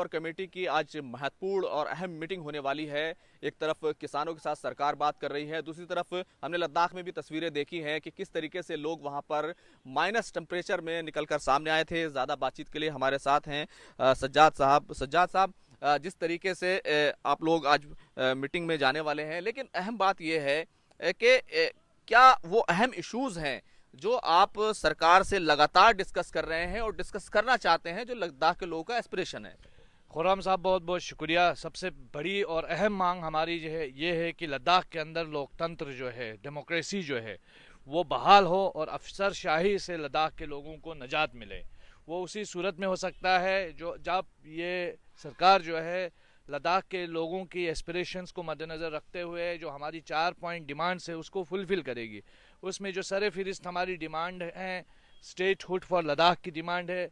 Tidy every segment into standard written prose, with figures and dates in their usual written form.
और कमेटी की आज महत्वपूर्ण और अहम मीटिंग होने वाली है। एक तरफ किसानों के साथ सरकार बात कर रही है, दूसरी तरफ हमने लद्दाख में भी तस्वीरें देखी हैं कि किस तरीके से लोग वहां पर माइनस टेम्परेचर में निकलकर सामने आए थे। ज़्यादा बातचीत के लिए हमारे साथ हैं सज्जाद साहब, जिस तरीके से आप लोग आज मीटिंग में जाने वाले हैं, लेकिन अहम बात यह है कि क्या वो अहम इश्यूज हैं जो आप सरकार से लगातार डिस्कस कर रहे हैं और डिस्कस करना चाहते हैं, जो लद्दाख के लोगों का एस्पिरेशन है। खुर्रम साहब, बहुत बहुत शुक्रिया। सबसे बड़ी और अहम मांग हमारी जो है ये है कि लद्दाख के अंदर लोकतंत्र जो है, डेमोक्रेसी जो है, वो बहाल हो और अफसरशाही से लद्दाख के लोगों को निजात मिले। वो उसी सूरत में हो सकता है जो जब ये सरकार जो है लद्दाख के लोगों की एस्पिरेशंस को मद्देनज़र रखते हुए जो हमारी 4 पॉइंट डिमांड्स है उसको फुलफ़िल करेगी। उसमें जो सर फिरिस्त हमारी डिमांड है, स्टेट हुड फॉर लद्दाख की डिमांड है,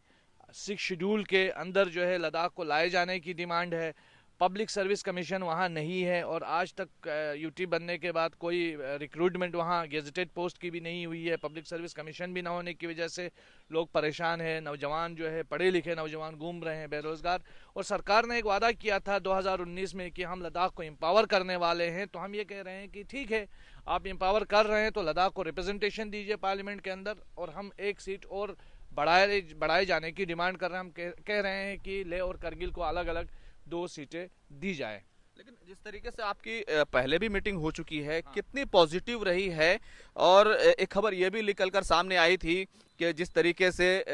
6 शेड्यूल के अंदर जो है लद्दाख को लाए जाने की डिमांड है, पब्लिक सर्विस कमीशन वहाँ नहीं है और आज तक यूटी बनने के बाद कोई रिक्रूटमेंट वहाँ गेजेटेड पोस्ट की भी नहीं हुई है। पब्लिक सर्विस कमीशन भी ना होने की वजह से लोग परेशान हैं, नौजवान जो है पढ़े लिखे नौजवान घूम रहे हैं बेरोज़गार। और सरकार ने एक वादा किया था 2019 में कि हम लद्दाख को एम्पावर करने वाले हैं, तो हम ये कह रहे हैं कि ठीक है, आप एम्पावर कर रहे हैं तो लद्दाख को रिप्रेजेंटेशन दीजिए पार्लियामेंट के अंदर, और हम एक सीट और बढ़ाए जाने की डिमांड कर रहे हैं। हम कह रहे हैं कि लेह और करगिल को अलग अलग 2 सीटें दी जाए। लेकिन जिस तरीके से आपकी पहले भी मीटिंग हो चुकी है, कितनी पॉजिटिव रही है? और एक खबर ये भी निकल कर सामने आई थी कि जिस तरीके से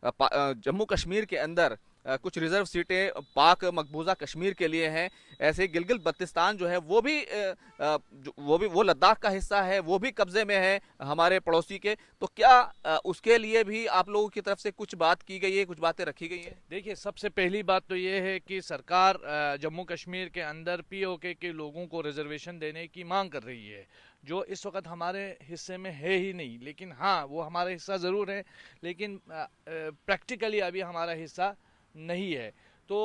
जम्मू कश्मीर के अंदर कुछ रिजर्व सीटें पाक मकबूजा कश्मीर के लिए हैं, ऐसे गिलगित बल्तिस्तान जो है वो लद्दाख का हिस्सा है, वो भी कब्जे में है हमारे पड़ोसी के। तो क्या उसके लिए भी आप लोगों की तरफ से कुछ बात की गई है, कुछ बातें रखी गई हैं? देखिए, सबसे पहली बात तो ये है कि सरकार जम्मू कश्मीर के अंदर पीओके के लोगों को रिजर्वेशन देने की मांग कर रही है, जो इस वक्त हमारे हिस्से में है ही नहीं। लेकिन हाँ, वो हमारा हिस्सा ज़रूर है, लेकिन प्रैक्टिकली अभी हमारा हिस्सा नहीं है। तो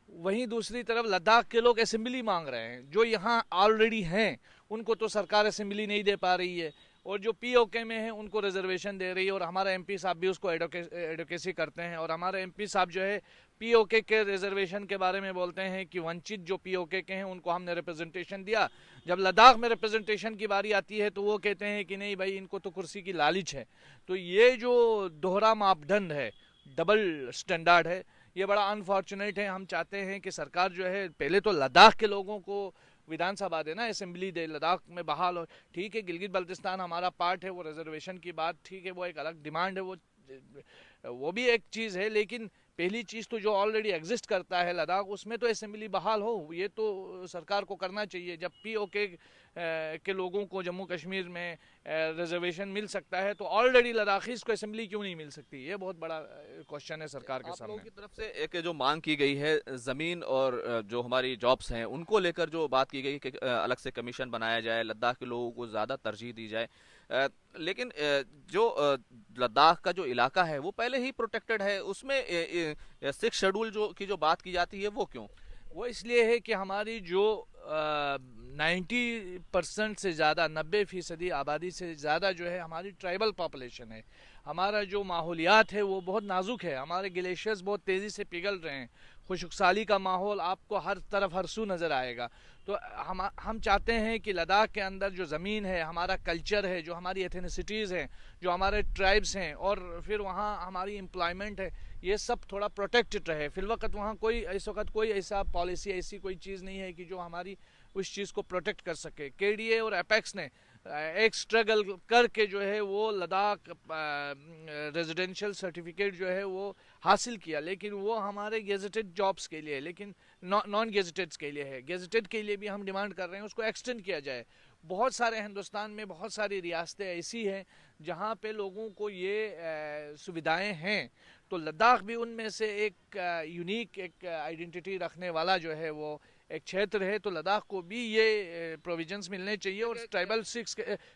वहीं दूसरी तरफ लद्दाख के लोग असेंबली मांग रहे हैं, जो यहाँ ऑलरेडी हैं उनको तो सरकार असेंबली नहीं दे पा रही है, और जो पीओके में है उनको रिजर्वेशन दे रही है। और हमारा एमपी साहब भी उसको एडवोकेसी करते हैं, और हमारे एमपी साहब जो है पीओके के रिजर्वेशन के बारे में बोलते हैं कि वंचित जो पीओके के हैं उनको हमने रिप्रेजेंटेशन दिया। जब लद्दाख में रिप्रेजेंटेशन की बारी आती है तो वो कहते हैं कि नहीं भाई, इनको तो कुर्सी की लालच है। तो ये जो दोहरा मापदंड है, डबल स्टैंडर्ड है, ये बड़ा अनफॉर्चुनेट है। हम चाहते हैं कि सरकार जो है पहले तो लद्दाख के लोगों को विधानसभा देना, असेंबली दे, लद्दाख में बहाल हो। ठीक है, गिलगित बल्तिस्तान हमारा पार्ट है, वो रिजर्वेशन की बात ठीक है, वो एक अलग डिमांड है, वो भी एक चीज़ है। लेकिन पहली चीज़ तो जो ऑलरेडी एग्जिस्ट करता है लद्दाख, उसमें तो असेंबली बहाल हो, ये तो सरकार को करना चाहिए। जब पीओके के लोगों को जम्मू कश्मीर में रिजर्वेशन मिल सकता है तो ऑलरेडी लद्दाखीज को असेंबली क्यों नहीं मिल सकती? ये बहुत बड़ा क्वेश्चन है सरकार के आप लोगों सामने। की तरफ से एक जो मांग की गई है जमीन और जो हमारी जॉब्स हैं उनको लेकर जो बात की गई कि अलग से कमीशन बनाया जाए, लद्दाख के लोगों को ज्यादा तरजीह दी जाए, लेकिन जो लद्दाख का जो इलाका है वो पहले ही प्रोटेक्टेड है, उसमें 6 शेड्यूल की जो बात की जाती है वो क्यों? वो इसलिए है कि हमारी जो 90% से ज़्यादा, 90% आबादी से ज़्यादा जो है हमारी ट्राइबल पॉपुलेशन है। हमारा जो माहौलियात है वो बहुत नाजुक है, हमारे ग्लेशियर्स बहुत तेज़ी से पिघल रहे हैं, खुशकसाली का माहौल आपको हर तरफ हरसू नज़र आएगा। तो हम चाहते हैं कि लद्दाख के अंदर जो ज़मीन है, हमारा कल्चर है, जो हमारी एथनिसिटीज़ हैं, जो हमारे ट्राइब्स हैं, और फिर वहाँ हमारी एम्प्लॉयमेंट है, ये सब थोड़ा प्रोटेक्टेड रहे। फिलवक्त वहाँ कोई इस वक्त कोई ऐसा पॉलिसी, ऐसी कोई चीज़ नहीं है कि जो हमारी उस चीज़ को प्रोटेक्ट कर सके। केडीए और एपेक्स ने एक स्ट्रगल करके जो है वो लद्दाख रेजिडेंशियल सर्टिफिकेट जो है वो हासिल किया, लेकिन वो हमारे गेजेटेड जॉब्स के लिए, लेकिन नॉन गेजेटेड के लिए है। गेजेटेड के लिए भी हम डिमांड कर रहे हैं उसको एक्सटेंड किया जाए। बहुत सारे हिंदुस्तान में बहुत सारी रियासतें ऐसी हैं जहाँ पे लोगों को ये सुविधाएं हैं, तो लद्दाख भी उनमें से एक यूनिक, एक आइडेंटिटी रखने वाला जो है वो एक क्षेत्र है। तो लद्दाख को भी ये प्रोविजंस मिलने चाहिए, और ट्राइबल 6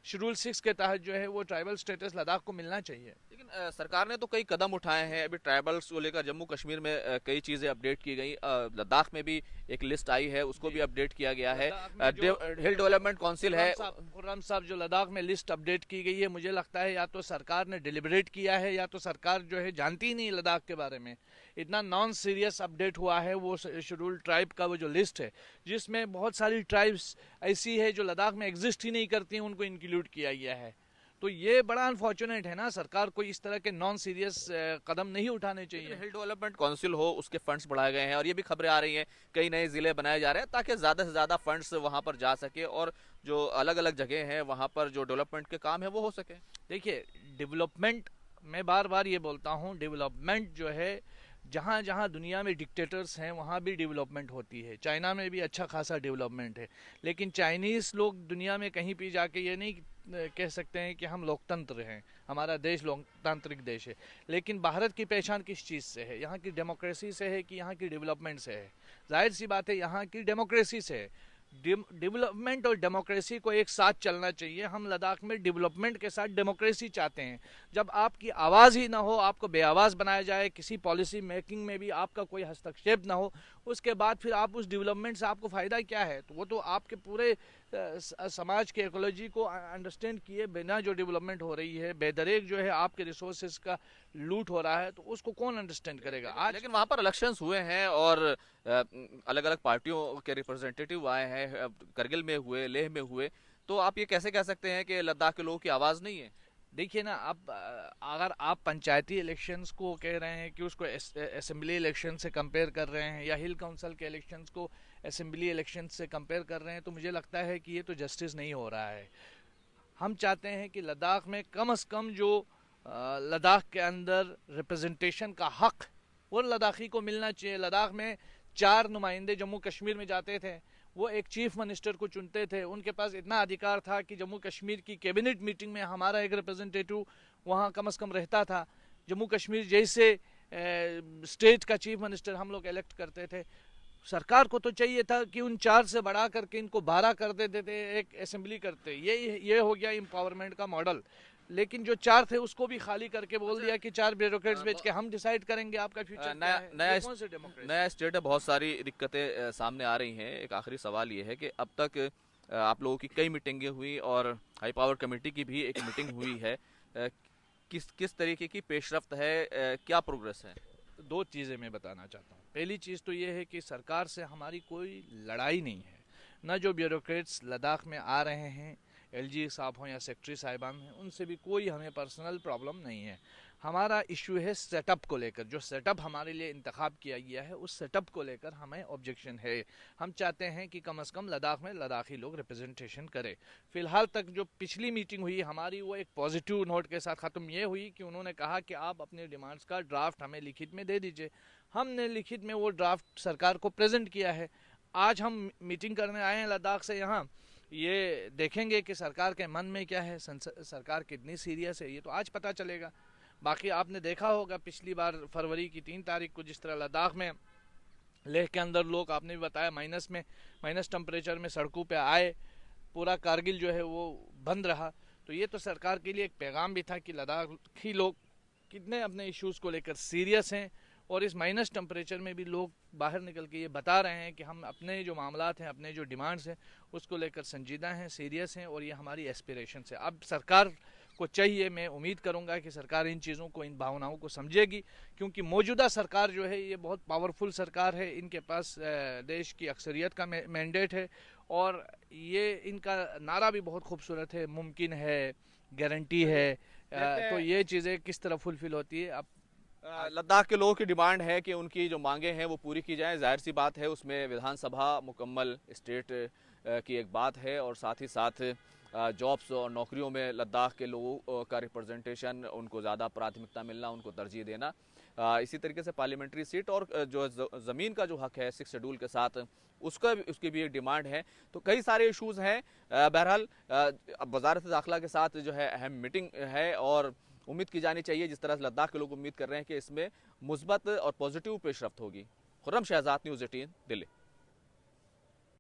शेड्यूल 6 के तहत जो है वो ट्राइबल स्टेटस लद्दाख को मिलना चाहिए। लेकिन सरकार ने तो कई कदम उठाए हैं अभी ट्राइबल्स को लेकर। जम्मू कश्मीर में कई चीजें अपडेट की गई, लद्दाख में भी एक लिस्ट आई है, उसको भी अपडेट किया गया है। हिल डेवलपमेंट काउंसिल है। खुर्रम साहब, जो लद्दाख में लिस्ट अपडेट की गई है, मुझे लगता है या तो सरकार ने डिलिबरेट किया है या तो सरकार जो है जानती ही नहीं लद्दाख के बारे में। इतना नॉन सीरियस अपडेट हुआ है वो शेड्यूल ट्राइब का वो जो लिस्ट है, जिसमें बहुत सारी ट्राइब्स ऐसी है जो लद्दाख में एग्जिस्ट ही नहीं करती हैं, उनको इंक्लूड किया गया है। तो ये बड़ा अनफॉर्चुनेट है ना, सरकार को इस तरह के नॉन सीरियस कदम नहीं उठाने चाहिए। हिल डेवलपमेंट काउंसिल हो, उसके फंड्स बढ़ाए गए हैं और ये भी खबरें आ रही हैं कई नए जिले बनाए जा रहे हैं ताकि ज़्यादा से ज़्यादा फंड्स वहाँ पर जा सके और जो अलग अलग जगह हैं वहाँ पर जो डेवलपमेंट के काम है वो हो सके। देखिए, डेवलपमेंट, मैं बार बार ये बोलता हूँ, डेवलपमेंट जो है, जहाँ जहाँ दुनिया में डिक्टेटर्स हैं वहाँ भी डेवलपमेंट होती है। चाइना में भी अच्छा खासा डेवलपमेंट है, लेकिन चाइनीज़ लोग दुनिया में कहीं भी जाके ये नहीं कह सकते हैं कि हम लोकतंत्र हैं, हमारा देश लोकतांत्रिक देश है। लेकिन भारत की पहचान किस चीज़ से है? यहाँ की डेमोक्रेसी से है कि यहाँ की डेवलपमेंट से है? जाहिर सी बात है यहाँ की डेमोक्रेसी से है। डेवलपमेंट और डेमोक्रेसी को एक साथ चलना चाहिए। हम लद्दाख में डेवलपमेंट के साथ डेमोक्रेसी चाहते हैं। जब आपकी आवाज़ ही ना हो, आपको बेआवाज़ बनाया जाए, किसी पॉलिसी मेकिंग में भी आपका कोई हस्तक्षेप ना हो, उसके बाद फिर आप उस डेवलपमेंट से आपको फ़ायदा क्या है? तो वो तो आपके पूरे समाज के इकोलॉजी को अंडरस्टैंड किए बिना जो डेवलपमेंट हो रही है, बेदरेक जो है आपके रिसोर्सेज का लूट हो रहा है, तो उसको कौन अंडरस्टैंड करेगा? आज लेकिन वहाँ पर इलेक्शंस हुए हैं और अलग अलग पार्टियों के रिप्रेजेंटेटिव आए हैं, करगिल में हुए, लेह में हुए, तो आप ये कैसे कह सकते हैं कि लद्दाख के लोगों की आवाज़ नहीं है? देखिए ना, अब अगर आप पंचायती इलेक्शंस को कह रहे हैं कि उसको असेंबली इलेक्शन से कंपेयर कर रहे हैं, या हिल काउंसिल के इलेक्शंस को असेंबली इलेक्शन से कंपेयर कर रहे हैं, तो मुझे लगता है कि ये तो जस्टिस नहीं हो रहा है। हम चाहते हैं कि लद्दाख में कम से कम जो लद्दाख के अंदर रिप्रेजेंटेशन का हक वो लद्दाखी को मिलना चाहिए। लद्दाख में 4 नुमाइंदे जम्मू कश्मीर में जाते थे, वो एक चीफ मिनिस्टर को चुनते थे, उनके पास इतना अधिकार था कि जम्मू कश्मीर की कैबिनेट मीटिंग में हमारा एक रिप्रेजेंटेटिव वहाँ कम से कम रहता था। जम्मू कश्मीर जैसे स्टेट का चीफ मिनिस्टर हम लोग इलेक्ट करते थे। सरकार को तो चाहिए था कि उन 4 से बढ़ा करके इनको 12 कर देते थे, एक असेंबली करते। ये हो गया एम्पावरमेंट का मॉडल। लेकिन जो 4 थे उसको भी खाली करके बोल दिया कि 4 ब्यूरोक्रेट्स भेज के हम डिसाइड करेंगे आपका फ्यूचर क्या है। नया ये कौन सी डेमोक्रेसी? नया स्टेट है, बहुत सारी दिक्कतें सामने आ रही हैं। एक आखिरी सवाल ये है कि अब तक आप लोगों की कई मीटिंगें हुई और हाई पावर कमेटी की भी एक मीटिंग हुई है, किस किस तरीके की पेशरफ्त है, क्या प्रोग्रेस है? तो 2 चीज़ें मैं बताना चाहता हूँ। पहली चीज़ तो ये है कि सरकार से हमारी कोई लड़ाई नहीं है। न जो ब्यूरोक्रेट्स लद्दाख में आ रहे हैं, एलजी साहब हों या सेक्रेटरी साहिबान हैं, उनसे भी कोई हमें पर्सनल प्रॉब्लम नहीं है। हमारा इशू है सेटअप को लेकर। जो सेटअप हमारे लिए इंतखाब किया गया है, उस सेटअप को लेकर हमें ऑब्जेक्शन है। हम चाहते हैं कि कम से कम लद्दाख में लद्दाखी लोग रिप्रेजेंटेशन करें। फिलहाल तक जो पिछली मीटिंग हुई हमारी, वो एक पॉजिटिव नोट के साथ ख़त्म ये हुई कि उन्होंने कहा कि आप अपने डिमांड्स का ड्राफ्ट हमें लिखित में दे दीजिए। हमने लिखित में वो ड्राफ्ट सरकार को प्रेजेंट किया है। आज हम मीटिंग करने आए हैं लद्दाख से यहाँ, ये देखेंगे कि सरकार के मन में क्या है, सरकार कितनी सीरियस है, ये तो आज पता चलेगा। बाकी आपने देखा होगा पिछली बार फरवरी की 3 तारीख को जिस तरह लद्दाख में, लेह के अंदर लोग, आपने भी बताया, माइनस टेम्परेचर में सड़कों पे आए, पूरा कारगिल जो है वो बंद रहा। तो ये तो सरकार के लिए एक पैगाम भी था कि लद्दाखी लोग कितने अपने इश्यूज़ को लेकर सीरियस हैं, और इस माइनस टेम्परेचर में भी लोग बाहर निकल के ये बता रहे हैं कि हम अपने जो मामलात हैं, अपने जो डिमांड्स हैं, उसको लेकर संजीदा हैं, सीरियस हैं, और ये हमारी एस्पिरेशन है। अब सरकार को चाहिए, मैं उम्मीद करूंगा कि सरकार इन चीज़ों को, इन भावनाओं को समझेगी, क्योंकि मौजूदा सरकार जो है ये बहुत पावरफुल सरकार है। इनके पास देश की अक्सरियत का मैंडेट है, और ये इनका नारा भी बहुत खूबसूरत है, मुमकिन है, गारंटी है। तो ये चीज़ें किस तरह फुलफिल होती है? अब लद्दाख के लोगों की डिमांड है कि उनकी जो मांगे हैं वो पूरी की जाएं। जाहिर सी बात है, उसमें विधानसभा मुकम्मल स्टेट की एक बात है, और साथ ही साथ जॉब्स और नौकरियों में लद्दाख के लोगों का रिप्रेजेंटेशन, उनको ज़्यादा प्राथमिकता मिलना, उनको तरजीह देना। इसी तरीके से पार्लियामेंट्री सीट और जो ज़मीन का जो हक है 6 शेड्यूल के साथ, उसकी भी एक डिमांड है। तो कई सारे इशूज़ हैं। बहरहाल वजारत दाखिला के साथ जो है अहम मीटिंग है, और उम्मीद की जानी चाहिए, जिस तरह से लद्दाख के लोग उम्मीद कर रहे हैं, कि इसमें मुस्बत और पॉजिटिव पेशरफ्त होगी। खुर्रम शहजाद, न्यूज़ 18, दिल्ली।